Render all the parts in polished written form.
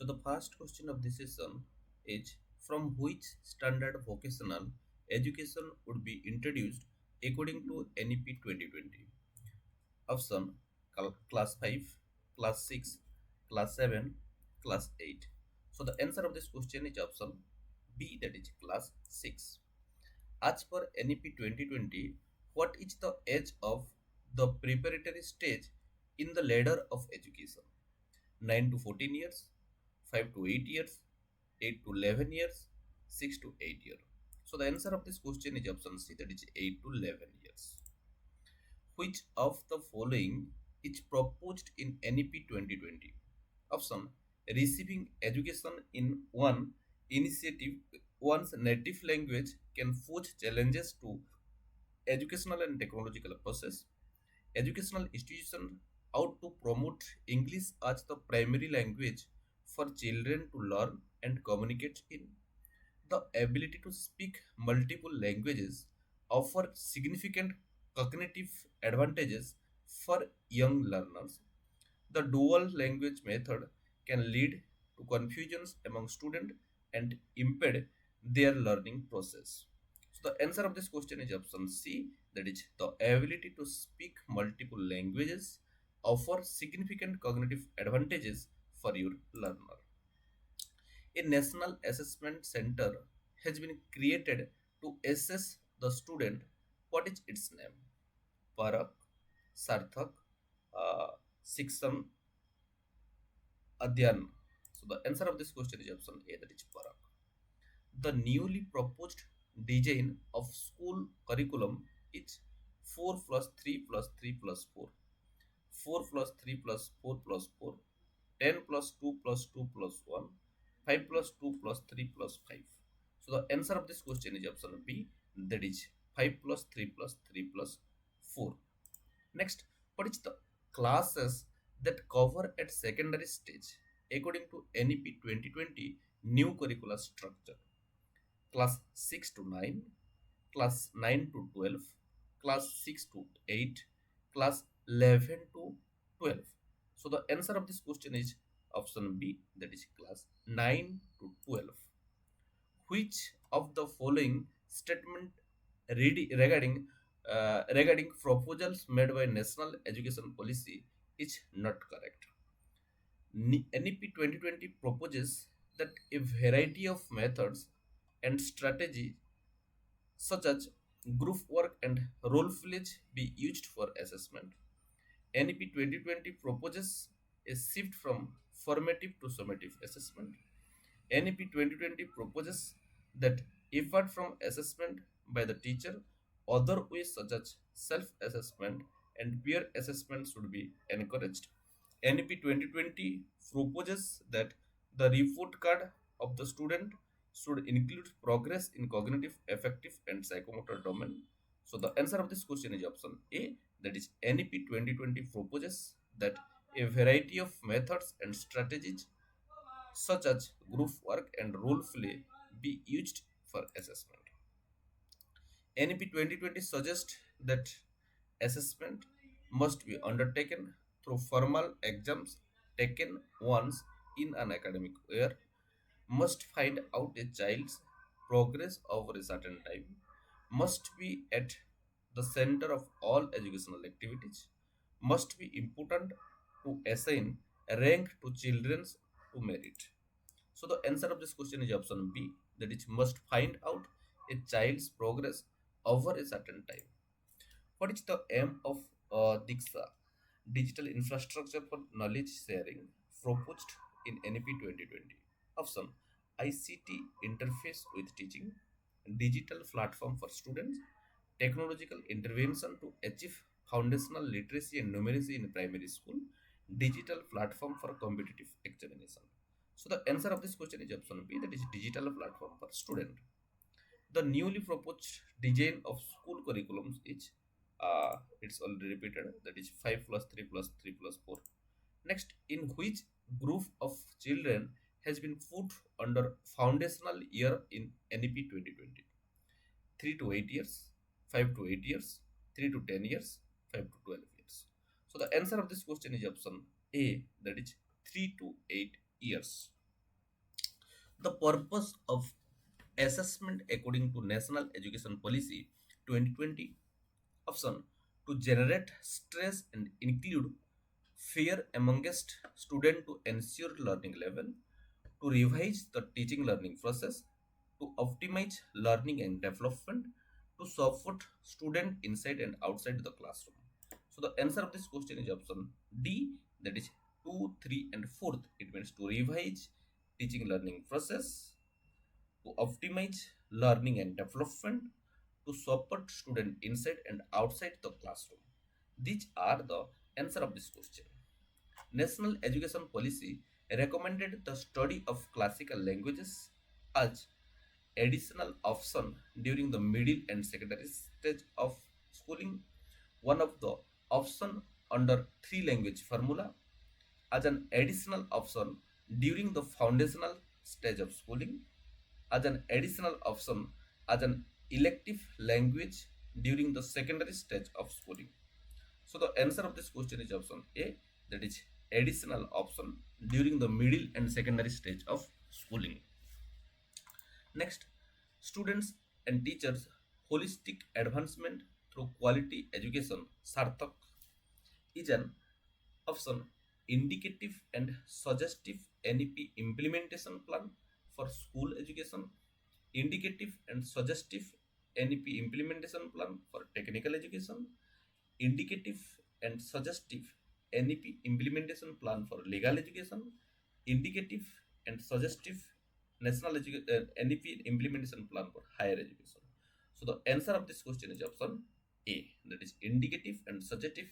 the first question of this session is from which standard vocational education would be introduced according to NEP 2020? Option class 5, class 6, class 7, class 8. So the answer of this question is option B, that is class 6. As per NEP 2020, what is the age of the preparatory stage in the ladder of education? 9 to 14 years, 5 to 8 years, 8 to 11 years, 6 to 8 years. So the answer of this question is option C, that is 8 to 11 years. Which of the following is proposed in NEP 2020? Option: receiving education in one initiative, one's native language can pose challenges to educational and technological process. Educational institutions ought to promote English as the primary language for children to learn and communicate in. The ability to speak multiple languages offer significant cognitive advantages for young learners. The dual language method can lead to confusions among students and impede their learning process. So the answer of this question is option C, that is the ability to speak multiple languages offer significant cognitive advantages for your learner. A national assessment center has been created to assess the student. What is its name? Parak, Sarthak, Siksham, Adyan. So the answer of this question is option A, that is Parak. The newly proposed design of school curriculum is 4 plus 3 plus 3 plus 4, 4 plus 3 plus 4 plus 4, 10 plus 2 plus 2 plus 1, 5 plus 2 plus 3 plus 5. So the answer of this question is option B, that is 5 plus 3 plus 3 plus 4. Next, what is the classes that cover at secondary stage according to NEP 2020 new curricular structure? Class 6 to 9, class 9 to 12, class 6 to 8, class 11 to 12. So the answer of this question is option B, that is class 9 to 12. Which of the following statement regarding proposals made by National Education Policy is not correct? NEP 2020 proposes that a variety of methods and strategies such as group work and role plays be used for assessment. NEP 2020 proposes a shift from formative to summative assessment. NEP 2020 proposes that effort from assessment by the teacher, other ways such as self-assessment and peer assessment should be encouraged. NEP 2020 proposes that the report card of the student should include progress in cognitive, affective, and psychomotor domain. So the answer of this question is option A, that is NEP 2020 proposes that a variety of methods and strategies such as group work and role play be used for assessment. NEP 2020 suggests that assessment must be undertaken through formal exams taken once in an academic year, must find out a child's progress over a certain time, must be at the center of all educational activities, must be important to assign rank to children's to merit. So the answer of this question is option B, that it must find out a child's progress over a certain time. What is the aim of Diksha, digital infrastructure for knowledge sharing, proposed in NEP 2020? Option: ICT interface with teaching, digital platform for students, technological intervention to achieve foundational literacy and numeracy in primary school, digital platform for competitive examination. So the answer of this question is option B, that is digital platform for student. The newly proposed design of school curriculums is it's already repeated, that is 5 plus 3 plus 3 plus 4. Next, in which group of children has been put under foundational year in NEP 2020? 3 to 8 years, 5 to 8 years, 3 to 10 years, 5 to 12 years. So the answer of this question is option A, that is 3 to 8 years. The purpose of assessment according to National Education Policy 2020 option to generate stress and include fear amongst students to ensure learning level, to revise the teaching learning process, to optimize learning and development, to support student inside and outside the classroom. So the answer of this question is option D, that is 2, 3 and 4th. It means to revise teaching learning process, to optimize learning and development, to support student inside and outside the classroom. These are the answer of this question. National Education Policy recommended the study of classical languages as additional option during the middle and secondary stage of schooling. One of the option under three language formula as an additional option during the foundational stage of schooling, as an additional option as an elective language during the secondary stage of schooling. So the answer of this question is option A, that is additional option during the middle and secondary stage of schooling. Next, students and teachers holistic advancement through quality education Sarthak is an option indicative and suggestive NEP implementation plan for school education, indicative and suggestive NEP implementation plan for technical education, indicative and suggestive NEP implementation plan for legal education, indicative and suggestive NEP implementation plan for higher education. So the answer of this question is option A, that is indicative and suggestive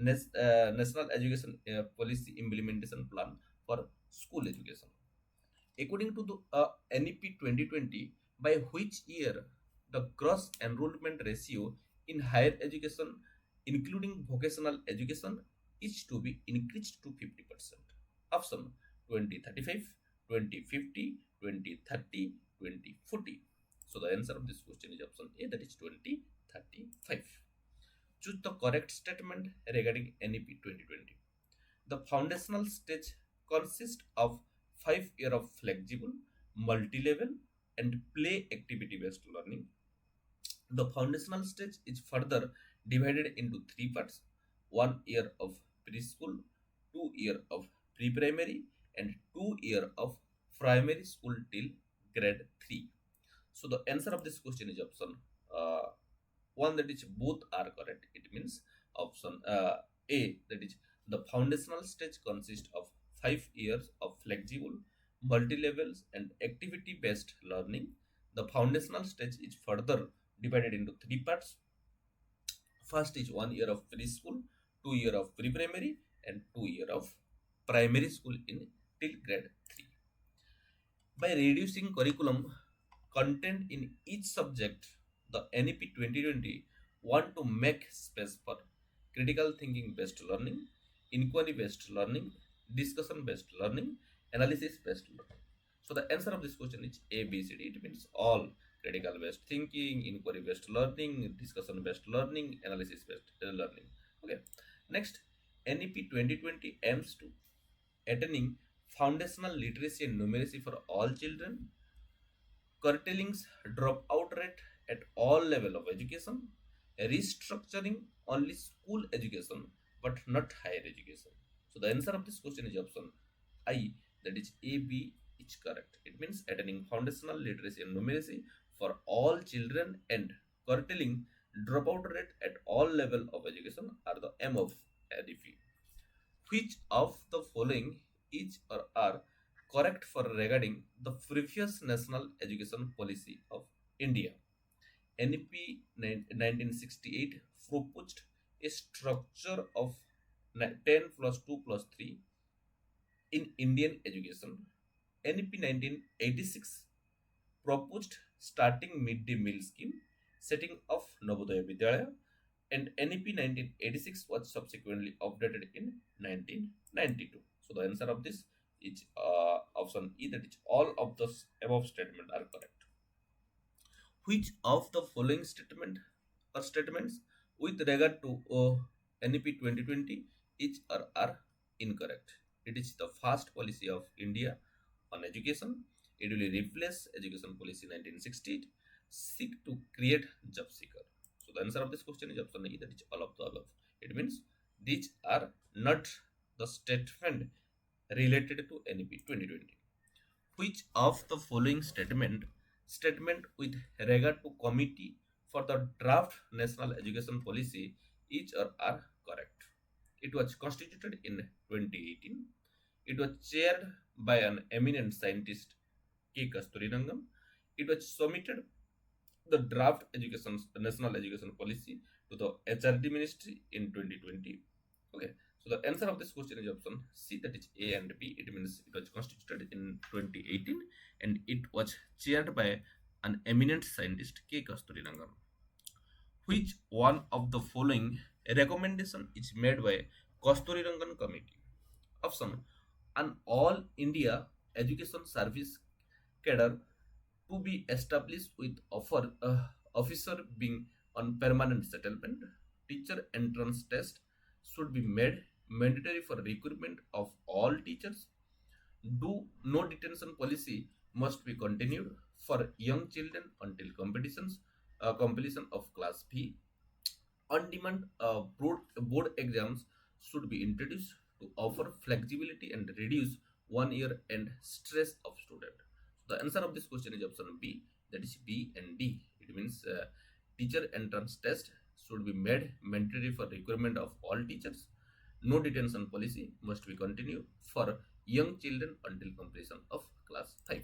National Education Policy Implementation Plan for school education. According to the NEP 2020, by which year the gross enrollment ratio in higher education, including vocational education, is to be increased to 50%. Option 2035, 2050, 2030, 2040. So the answer of this question is option A, that is 2035. Choose the correct statement regarding NEP 2020. The foundational stage consists of 5 years of flexible, multi-level, and play activity-based learning. The foundational stage is further divided into three parts: 1 year of preschool, 2 years of pre-primary, and 2 years of primary school till grade 3. So the answer of this question is option uh, one, that is both are correct. It means option A, that is the foundational stage consists of 5 years of flexible, multi-levels and activity-based learning. The foundational stage is further divided into three parts. First is 1 year of preschool, 2 years of pre-primary, and 2 years of primary school in till grade 3. By reducing curriculum content in each subject, the NEP 2020 want to make space for critical thinking based learning, inquiry based learning, discussion based learning, analysis based learning. So the answer of this question is A, B, C, D. It means all critical based thinking, inquiry based learning, discussion based learning, analysis based learning. Okay. Next, NEP 2020 aims to attaining foundational literacy and numeracy for all children, curtailing dropout rate at all level of education, restructuring only school education but not higher education. So the answer of this question is option I, that is A, B is correct. It means attaining foundational literacy and numeracy for all children and curtailing dropout rate at all level of education are the aim of NEP. Which of the following is or are correct for regarding the previous national education policy of India? NEP 1968 proposed a structure of 10 plus 2 plus 3 in Indian education. NEP 1986 proposed starting midday meal scheme, setting of Navodaya Vidyalaya, and NEP 1986 was subsequently updated in 1992. So the answer of this is option E, that is all of the above statement are correct. Which of the following statements with regard to NEP 2020 is or are incorrect? It is the first policy of India on education. It will replace Education Policy 1960, seek to create job seeker. So the answer of this question is option E, that is all of the above. It means these are not the statement related to NEP 2020. Which of the following statement with regard to committee for the draft national education policy each or are correct? It was constituted in 2018. It was chaired by an eminent scientist K. Kasturirangan. It was submitted the draft education national education policy to the HRD ministry in 2020. Okay, so the answer of this question is option C, that is A and B. It means it was constituted in 2018 and it was chaired by an eminent scientist K. Kasturirangan. Which one of the following recommendation is made by Kasturirangan committee? Option: an all India education service cadre to be established with officer being on permanent settlement. Teacher entrance test should be made mandatory for recruitment of all teachers. Do no detention policy must be continued for young children until completion of class B. On-demand board exams should be introduced to offer flexibility and reduce 1 year and stress of student. The answer of this question is option B, that is B and D. It means teacher entrance test should be made mandatory for requirement of all teachers. No detention policy must be continued for young children until completion of class 5.